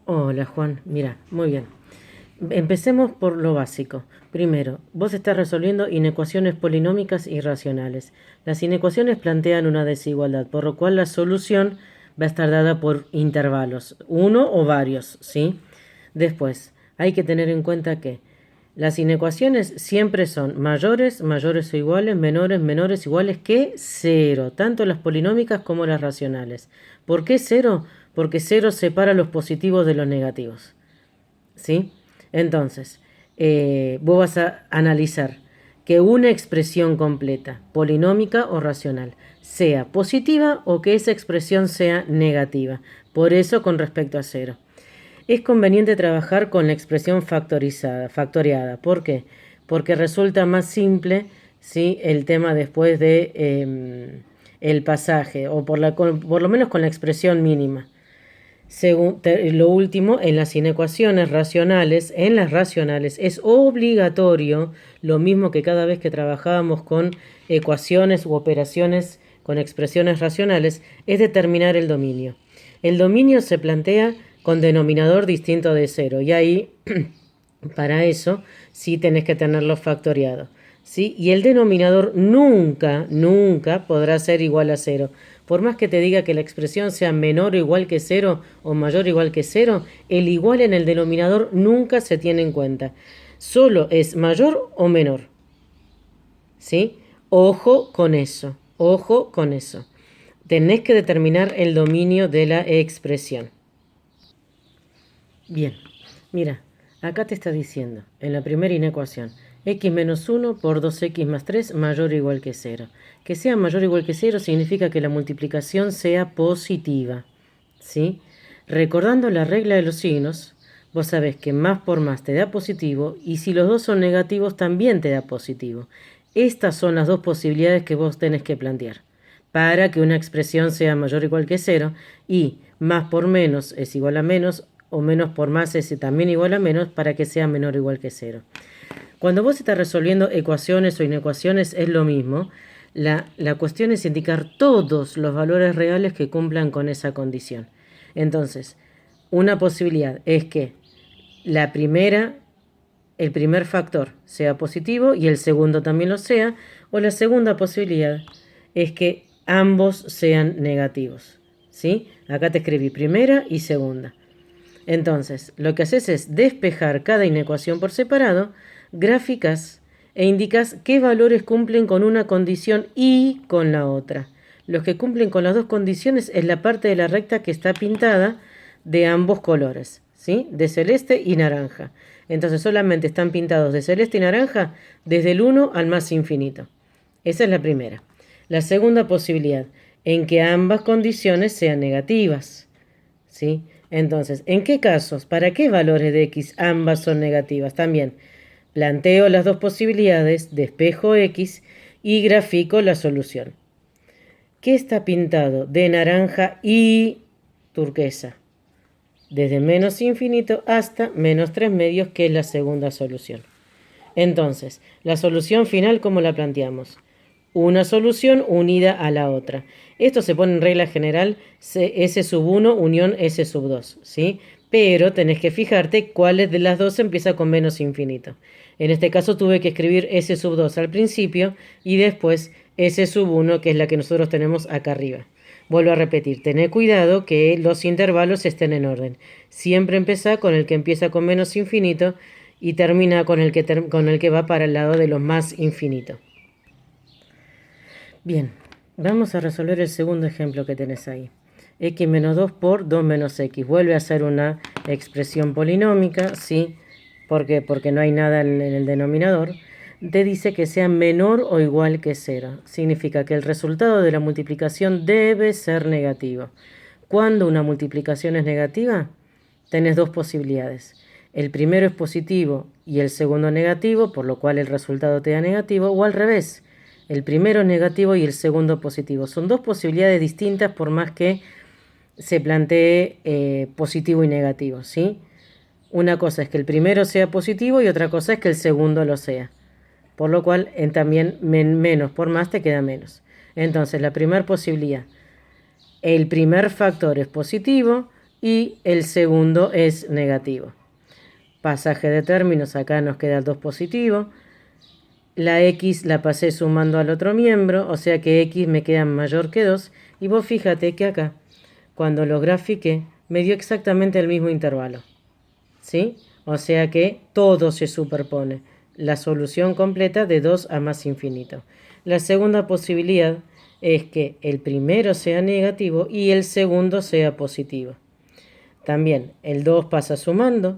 Hola Juan, mira, muy bien. Empecemos por lo básico. Primero, vos estás resolviendo inecuaciones polinómicas y racionales. Las inecuaciones plantean una desigualdad, por lo cual la solución va a estar dada por intervalos, uno o varios, ¿sí? Después, hay que tener en cuenta que las inecuaciones siempre son mayores, mayores o iguales, menores, menores, iguales que cero, tanto las polinómicas como las racionales. ¿Por qué cero? Porque cero separa los positivos de los negativos. ¿Sí? Entonces, vos vas a analizar que una expresión completa, polinómica o racional, sea positiva o que esa expresión sea negativa. Por eso con respecto a cero. Es conveniente trabajar con la expresión factorizada, factoriada. ¿Por qué? Porque resulta más simple, ¿sí? El tema después de el pasaje, o por lo menos con la expresión mínima. Lo último, en las inecuaciones racionales, en las racionales, es obligatorio, lo mismo que cada vez que trabajábamos con ecuaciones u operaciones con expresiones racionales, es determinar el dominio. El dominio se plantea con denominador distinto de cero, y ahí, para eso, sí tenés que tenerlo factoriado. ¿Sí? Y el denominador nunca, nunca podrá ser igual a cero. Por más que te diga que la expresión sea menor o igual que cero o mayor o igual que cero, el igual en el denominador nunca se tiene en cuenta. Solo es mayor o menor. ¿Sí? Ojo con eso. Ojo con eso. Tenés que determinar el dominio de la expresión. Bien, mira, acá te está diciendo, en la primera inecuación, x menos 1 por 2x más 3 mayor o igual que 0. Que sea mayor o igual que 0 significa que la multiplicación sea positiva, ¿sí? Recordando la regla de los signos, vos sabés que más por más te da positivo y si los dos son negativos también te da positivo. Estas son las dos posibilidades que vos tenés que plantear para que una expresión sea mayor o igual que 0 y más por menos es igual a menos o menos por más es también igual a menos para que sea menor o igual que 0. Cuando vos estás resolviendo ecuaciones o inecuaciones es lo mismo. La cuestión es indicar todos los valores reales que cumplan con esa condición. Entonces, una posibilidad es que la primera, el primer factor sea positivo y el segundo también lo sea, o la segunda posibilidad es que ambos sean negativos. ¿Sí? Acá te escribí primera y segunda. Entonces, lo que haces es despejar cada inecuación por separado, gráficas e indicas qué valores cumplen con una condición y con la otra. Los que cumplen con las dos condiciones es la parte de la recta que está pintada de ambos colores, ¿sí? De celeste y naranja. Entonces solamente están pintados de celeste y naranja desde el 1 al más infinito. Esa es la primera. La segunda posibilidad, en que ambas condiciones sean negativas, ¿sí? Entonces, ¿en qué casos? ¿Para qué valores de x ambas son negativas? También planteo las dos posibilidades, despejo x y grafico la solución. ¿Qué está pintado de naranja y turquesa? Desde menos infinito hasta menos 3 medios, que es la segunda solución. Entonces, la solución final, ¿cómo la planteamos? Una solución unida a la otra. Esto se pone en regla general S sub 1 unión S sub 2, ¿sí? Pero tenés que fijarte cuáles de las dos empieza con menos infinito. En este caso tuve que escribir S sub 2 al principio y después S sub 1, que es la que nosotros tenemos acá arriba. Vuelvo a repetir, tened cuidado que los intervalos estén en orden. Siempre empezá con el que empieza con menos infinito y termina con con el que va para el lado de los más infinitos. Bien, vamos a resolver el segundo ejemplo que tenés ahí. X menos 2 por 2 menos x. Vuelve a ser una expresión polinómica, ¿sí? ¿Por qué? Porque no hay nada en el denominador. Te dice que sea menor o igual que 0. Significa que el resultado de la multiplicación debe ser negativo. Cuando una multiplicación es negativa, tenés dos posibilidades. El primero es positivo y el segundo negativo, por lo cual el resultado te da negativo, o al revés. El primero es negativo y el segundo positivo. Son dos posibilidades distintas por más que se plantee positivo y negativo, ¿sí? Una cosa es que el primero sea positivo y otra cosa es que el segundo lo sea. Por lo cual también menos por más te queda menos. Entonces la primera posibilidad, el primer factor es positivo y el segundo es negativo. Pasaje de términos, acá nos queda el 2 positivo. La x la pasé sumando al otro miembro, o sea que x me queda mayor que 2. Y vos fíjate que acá, cuando lo grafiqué, me dio exactamente el mismo intervalo. ¿Sí? O sea que todo se superpone. La solución completa de 2 a más infinito. La segunda posibilidad es que el primero sea negativo y el segundo sea positivo. También el 2 pasa sumando,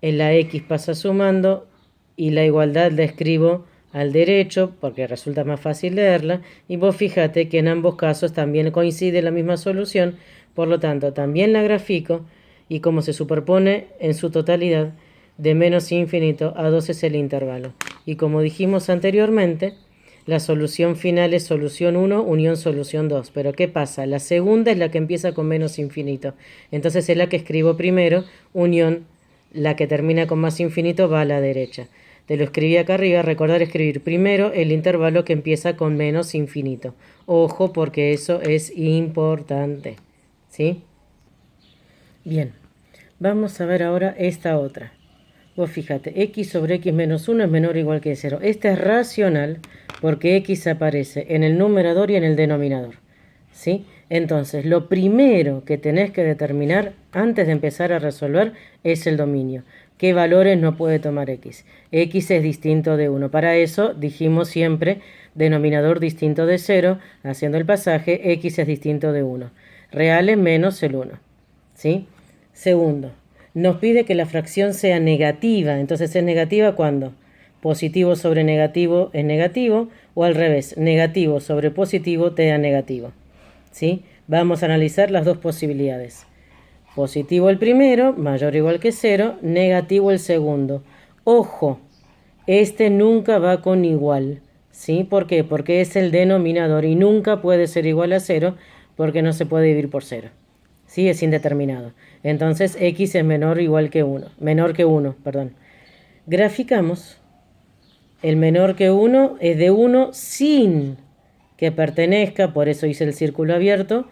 la x pasa sumando y la igualdad la escribo al derecho porque resulta más fácil leerla. Y vos fíjate que en ambos casos también coincide la misma solución, por lo tanto también la grafico y como se superpone en su totalidad, de menos infinito a 2 es el intervalo. Y como dijimos anteriormente, la solución final es solución 1 unión solución 2. Pero ¿qué pasa? La segunda es la que empieza con menos infinito. Entonces es la que escribo primero, unión, la que termina con más infinito va a la derecha. Te lo escribí acá arriba, recordar escribir primero el intervalo que empieza con menos infinito. Ojo porque eso es importante. ¿Sí? Bien, vamos a ver ahora esta otra. Vos fíjate, x sobre x menos 1 es menor o igual que 0. Esta es racional porque x aparece en el numerador y en el denominador. ¿Sí? Entonces, lo primero que tenés que determinar antes de empezar a resolver es el dominio. ¿Qué valores no puede tomar x? X es distinto de 1. Para eso dijimos siempre denominador distinto de 0, haciendo el pasaje, x es distinto de 1. Reales menos el 1. ¿Sí? Segundo, nos pide que la fracción sea negativa. Entonces, ¿es negativa cuándo? Positivo sobre negativo es negativo, o al revés, negativo sobre positivo te da negativo. ¿Sí? Vamos a analizar las dos posibilidades. Positivo el primero, mayor o igual que 0, negativo el segundo. Ojo, este nunca va con igual. ¿Sí? ¿Por qué? Porque es el denominador y nunca puede ser igual a 0 porque no se puede dividir por 0. ¿Sí? Es indeterminado. Entonces x es menor o igual que 1. Menor que 1, perdón. Graficamos. El menor que 1 es de 1 sin que pertenezca, por eso hice el círculo abierto,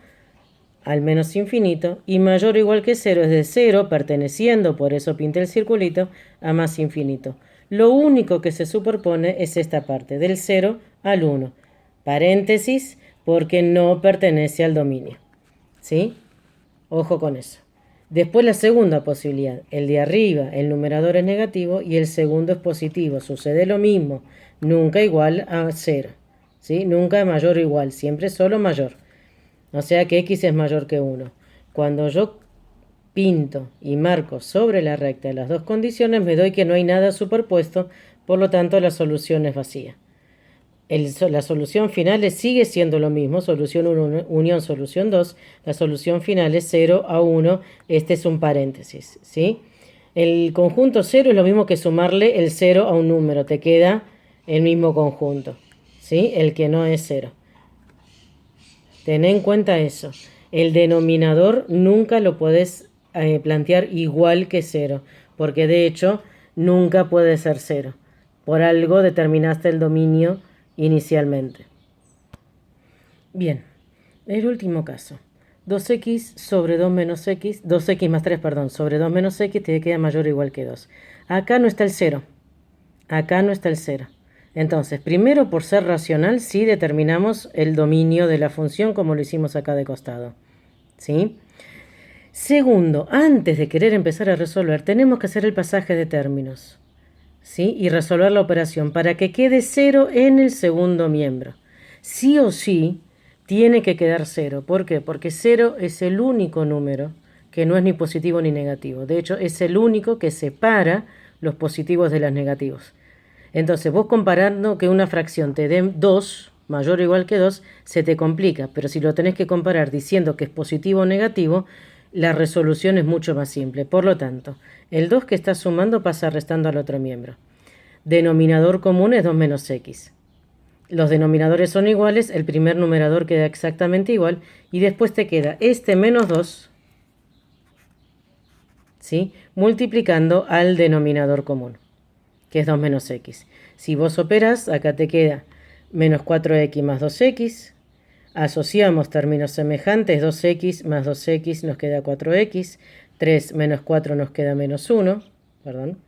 al menos infinito. Y mayor o igual que 0 es de 0, perteneciendo, por eso pinté el circulito, a más infinito. Lo único que se superpone es esta parte, del 0 al 1. Paréntesis, porque no pertenece al dominio. ¿Sí? Ojo con eso. Después la segunda posibilidad, el de arriba, el numerador es negativo y el segundo es positivo. Sucede lo mismo, nunca igual a 0. ¿Sí? Nunca mayor o igual, siempre solo mayor. O sea que x es mayor que 1. Cuando yo pinto y marco sobre la recta las dos condiciones, me doy que no hay nada superpuesto, por lo tanto la solución es vacía. La solución final sigue siendo lo mismo, solución 1 unión solución 2, la solución final es 0 a 1, este es un paréntesis, ¿sí? El conjunto 0 es lo mismo que sumarle el 0 a un número, te queda el mismo conjunto, ¿sí? El que no es 0. Ten en cuenta eso, el denominador nunca lo podés plantear igual que 0, porque de hecho nunca puede ser 0. Por algo determinaste el dominio inicialmente. Bien, el último caso. 2x sobre 2 menos x, 2x más 3, perdón, sobre 2 menos x te queda mayor o igual que 2. Acá no está el 0. Acá no está el 0. Entonces, primero por ser racional, sí determinamos el dominio de la función como lo hicimos acá de costado. ¿Sí? Segundo, antes de querer empezar a resolver, tenemos que hacer el pasaje de términos. ¿Sí? Y resolver la operación para que quede 0 en el segundo miembro. Sí o sí tiene que quedar 0. ¿Por qué? Porque 0 es el único número que no es ni positivo ni negativo. De hecho, es el único que separa los positivos de los negativos. Entonces, vos comparando que una fracción te dé 2, mayor o igual que 2, se te complica. Pero si lo tenés que comparar diciendo que es positivo o negativo, la resolución es mucho más simple. Por lo tanto, el 2 que está sumando pasa restando al otro miembro. Denominador común es 2 menos x. Los denominadores son iguales, el primer numerador queda exactamente igual y después te queda este menos 2, ¿sí? Multiplicando al denominador común, que es 2 menos x. Si vos operás, acá te queda menos 4x más 2x, Asociamos términos semejantes, 2x más 2x nos queda 4x, 3 menos 4 nos queda menos 1, perdón.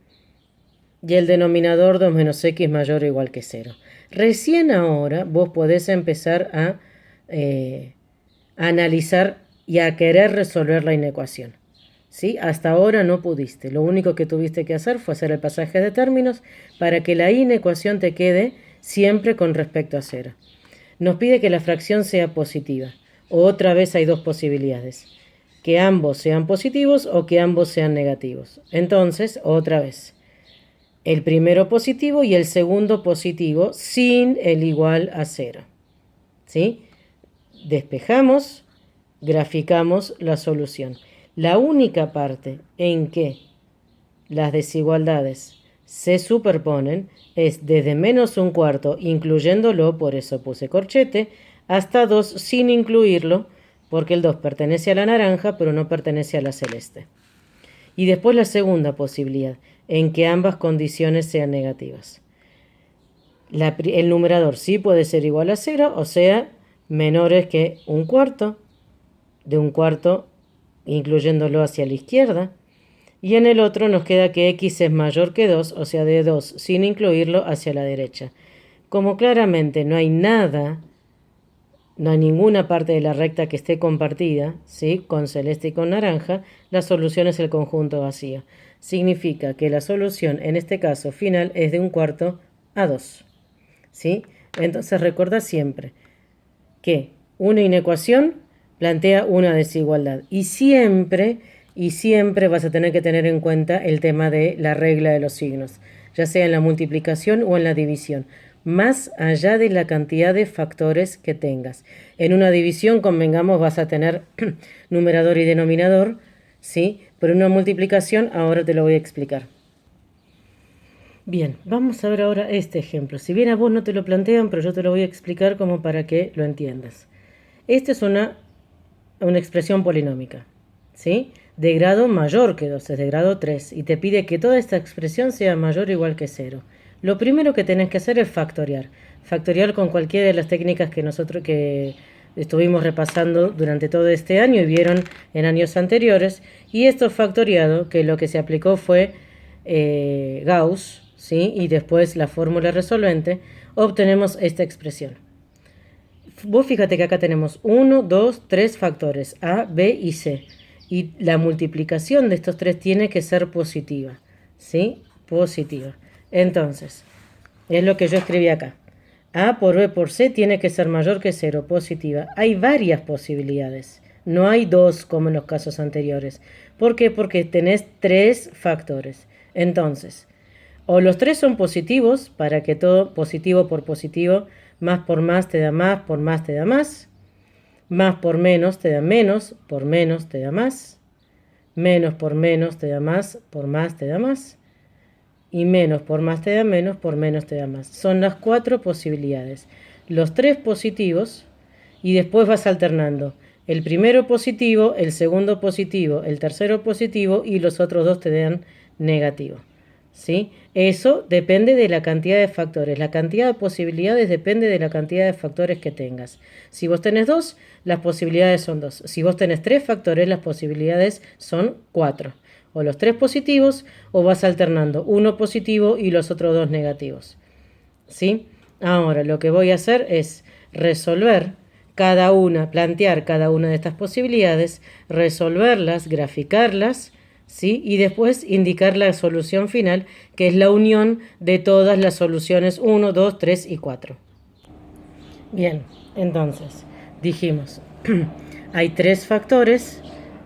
Y el denominador 2 menos x mayor o igual que 0. Recién ahora vos podés empezar a analizar y a querer resolver la inecuación. ¿Sí? Hasta ahora no pudiste. Lo único que tuviste que hacer fue hacer el pasaje de términos para que la inecuación te quede siempre con respecto a 0. Nos pide que la fracción sea positiva. Otra vez hay dos posibilidades. Que ambos sean positivos o que ambos sean negativos. Entonces, otra vez. El primero positivo y el segundo positivo sin el igual a 0. ¿Sí? Despejamos, graficamos la solución. La única parte en que las desigualdades se superponen es desde menos un cuarto, incluyéndolo, por eso puse corchete, hasta 2 sin incluirlo, porque el 2 pertenece a la naranja, pero no pertenece a la celeste. Y después la segunda posibilidad, en que ambas condiciones sean negativas. El numerador sí puede ser igual a 0, o sea, menores que un cuarto, de un cuarto incluyéndolo hacia la izquierda, y en el otro nos queda que x es mayor que 2, o sea, de 2 sin incluirlo hacia la derecha. Como claramente no hay nada, no hay ninguna parte de la recta que esté compartida, ¿sí?, con celeste y con naranja, la solución es el conjunto vacío. Significa que la solución, en este caso final, es de un cuarto a 2. ¿Sí? Entonces recuerda siempre que una inecuación plantea una desigualdad y siempre vas a tener que tener en cuenta el tema de la regla de los signos, ya sea en la multiplicación o en la división, más allá de la cantidad de factores que tengas. En una división, convengamos, vas a tener numerador y denominador, ¿sí? Pero en una multiplicación, ahora te lo voy a explicar. Bien, vamos a ver ahora este ejemplo. Si bien a vos no te lo plantean, pero yo te lo voy a explicar como para que lo entiendas. Esta es una expresión polinómica, ¿sí? De grado mayor que 2, es de grado 3, y te pide que toda esta expresión sea mayor o igual que 0. Lo primero que tenés que hacer es factoriar. Factoriar con cualquiera de las técnicas que estuvimos repasando durante todo este año y vieron en años anteriores. Y esto factoriado, que lo que se aplicó fue Gauss, ¿sí? Y después la fórmula resolvente, obtenemos esta expresión. Vos fíjate que acá tenemos 1, 2, 3 factores, A, B y C. Y la multiplicación de estos tres tiene que ser positiva, ¿sí? Positiva. Entonces, es lo que yo escribí acá. A por B por C tiene que ser mayor que 0, positiva. Hay varias posibilidades. No hay dos como en los casos anteriores. ¿Por qué? Porque tenés tres factores. Entonces, o los tres son positivos, para que todo positivo por positivo, más por más te da más, por más te da más por menos te da menos, por menos te da más, menos por menos te da más, por más te da más, y menos por más te da menos, por menos te da más. Son las cuatro posibilidades. Los tres positivos, y después vas alternando. El primero positivo, el segundo positivo, el tercero positivo, y los otros dos te dan negativo. ¿Sí? Eso depende de la cantidad de factores. La cantidad de posibilidades depende de la cantidad de factores que tengas. Si vos tenés 2, las posibilidades son 2. Si vos tenés 3 factores, las posibilidades son 4. O los 3 positivos o vas alternando uno positivo y los otros 2 negativos. ¿Sí? Ahora lo que voy a hacer es resolver plantear cada una de estas posibilidades, resolverlas, graficarlas, ¿sí? Y después indicar la solución final, que es la unión de todas las soluciones 1, 2, 3 y 4. Bien, entonces, dijimos, hay tres factores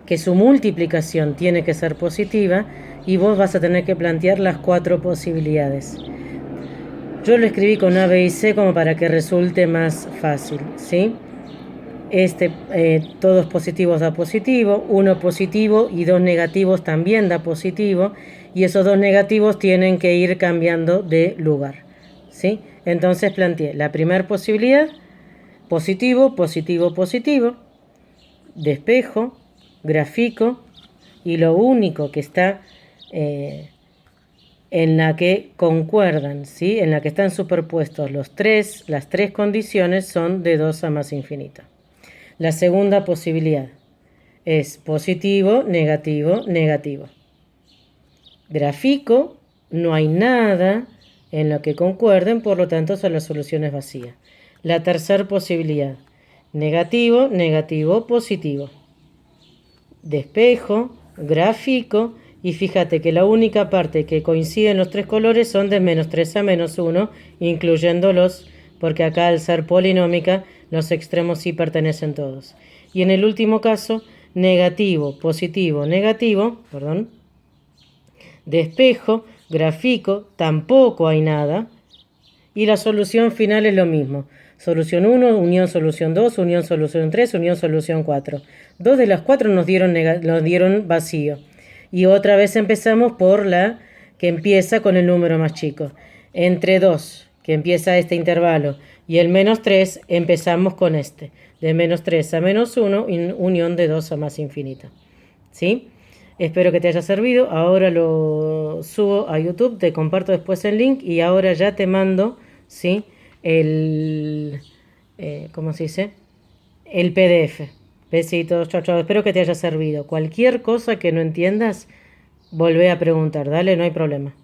que su multiplicación tiene que ser positiva y vos vas a tener que plantear las cuatro posibilidades. Yo lo escribí con A, B y C como para que resulte más fácil, ¿sí? Todos positivos da positivo, uno positivo y dos negativos también da positivo, y esos dos negativos tienen que ir cambiando de lugar, ¿sí? Entonces planteé la primera posibilidad, positivo, positivo, positivo, despejo, grafico, y lo único que está en la que concuerdan, ¿sí? En la que están superpuestos las tres condiciones son de 2 a más infinito. La segunda posibilidad es positivo, negativo, negativo. Gráfico, no hay nada en lo que concuerden, por lo tanto la solución es vacía. La tercera posibilidad, negativo, negativo, positivo. Despejo, gráfico, y fíjate que la única parte que coincide en los tres colores son de menos 3 a menos 1, incluyéndolos, porque acá al ser polinómica, los extremos sí pertenecen todos. Y en el último caso, negativo, positivo, negativo, despejo, gráfico, tampoco hay nada. Y la solución final es lo mismo. Solución 1, unión solución 2, unión solución 3, unión solución 4. Dos de las cuatro nos dieron vacío. Y otra vez empezamos por la que empieza con el número más chico. Entre 2, que empieza este intervalo, y el menos 3, empezamos con este. De menos 3 a menos 1, unión de 2 a más infinito. ¿Sí? Espero que te haya servido. Ahora lo subo a YouTube, te comparto después el link y ahora ya te mando, ¿sí? ¿Cómo se dice? El PDF. Besitos, chao, chao. Espero que te haya servido. Cualquier cosa que no entiendas, volvé a preguntar. Dale, no hay problema.